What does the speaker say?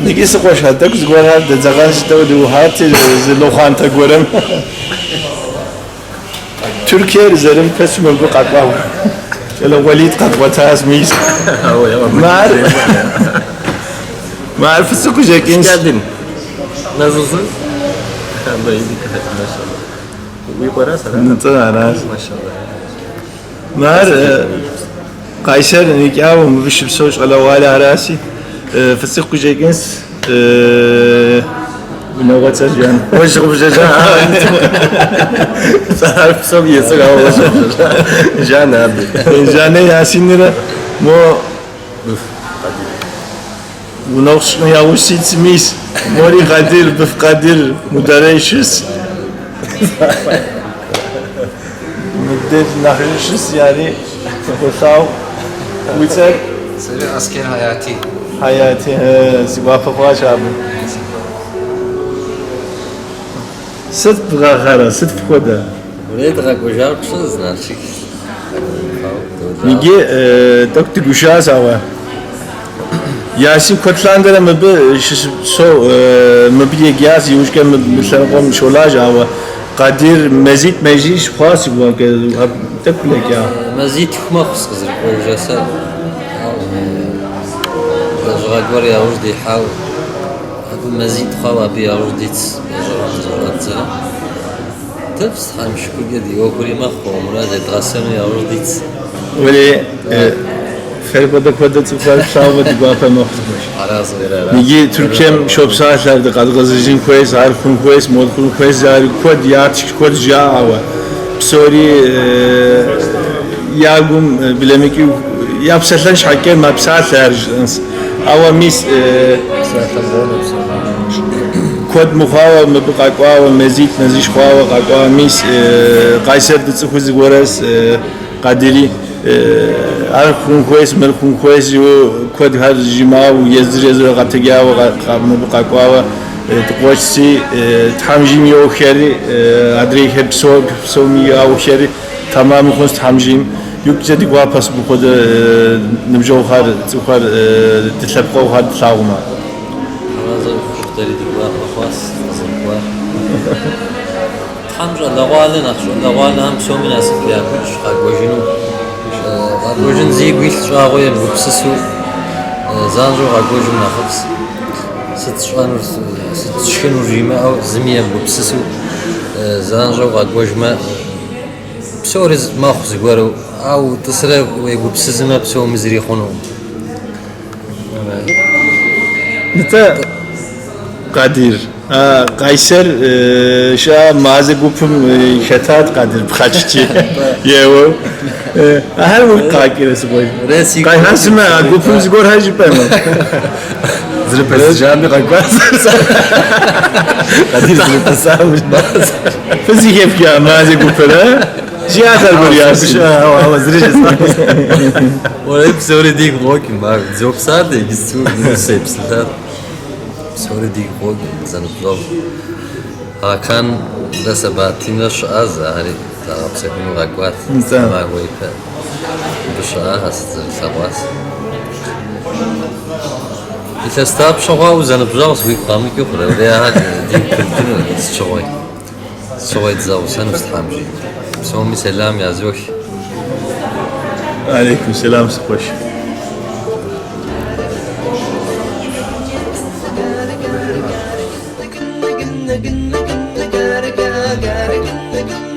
نگیس خوش هست دکتر گوهر دزاغش دو هاتی زلوخان تا گورم ترکیه زرم پس ملگو قطعه الى ولید قطعه تاز میز ما عارف السوق جاكين geldin. Nasılsın? Ben iyi dikkat et maşallah. Bu para sana. نتانا Maşallah. نهار قايسر انك او مش بسوش على ولا راسي في السوق جاكينس من وقت سجان وش بجا تعرف سوي سوي وش جانا عبد جاني ياسين مو ونوش ياوسيت ميس موري قادر بفقادر مدريشس مدت نخشس يعني وصاو ويتر Senin asker hayati. حياتي سبافة فاش عبد ست بغاخرة ست فخودة Buraya da kocar mısınız narçık? نيجي دكتور وشاز أوا ياسين كتلاندرا مب سو مبيه جاز يوش كم مثلا قوم شولاج أوا قادر مزيد مجيش خاص يبغى كده تقولك يا Mazit kuma khus qizir kojasa. Jagwar ya urdi haw. Hadu mazit khawa bi urdit. Jagwar تفس هم شكو جدي وكوري ما خو مراد تغسل يا رديت ولي فربدا كودا تفر شاوة دقاقة مختلف على صغيرة نيجي تركيا شوب ساعتlarda qadğazıcın koyes, harfun koyes, modkun koyes, yani kod yatış kod java. Psori yagum bilemek yapsatlan şakken mapsatlar. Ama mis kod muhawa mabqaqwa ve mezit meziş xwa qaqwa mis qayser dıtsıxuz goras qadiri arxun koyes melxun koyes yo kod har jima ve yezdir yezdir qatga ve mabqaqwa ve tqoçsi tamjim yo xeri adri hepso mi yo xeri tamam khost tamjim yukjedi qapas bu kod nimjo xar tsxar tlabqo xar tlauma داري دقوار خاص زقوار خمجة دغوالن أخشوا دغوالن هم سومي ناس كيا كلش قاقوجينو قاقوجين زي قويل شاغوين ببسسو زانجو قاقوجين ناخبس ستشكن ورجيمة أو زمية ببسسو زانجو قاقوجما بسورز ماخو زقوارو أو تصرف ويقبسزما بسو مزريخونو نتا قادر قايسر شا مازه گوپم شتات قادر بخاچچی یو هر وقت قاکیرس boy قای هسمه گوپم زگور هاجی پیما زر پس جامي قاقواس قادر زر پسامش فزي كيف يا مازه گوپره جياتر برياس هو زريج ولا بسوري ديك غوكي ما زوب صار دي جسو سيبس لا سوري ديك غوكي زنطلو هاكان دسباتين شاز هاري تعرف سكنو قاقوات ما غويك بشا هست سواس يتستاب شغا وزنبجاوس ويك قامك يخرى ولا هاد ديك كنتينو شغاي تزاو سنفس حامجي سومي سلام يا زوج عليكم السلام سقوش Gotta Like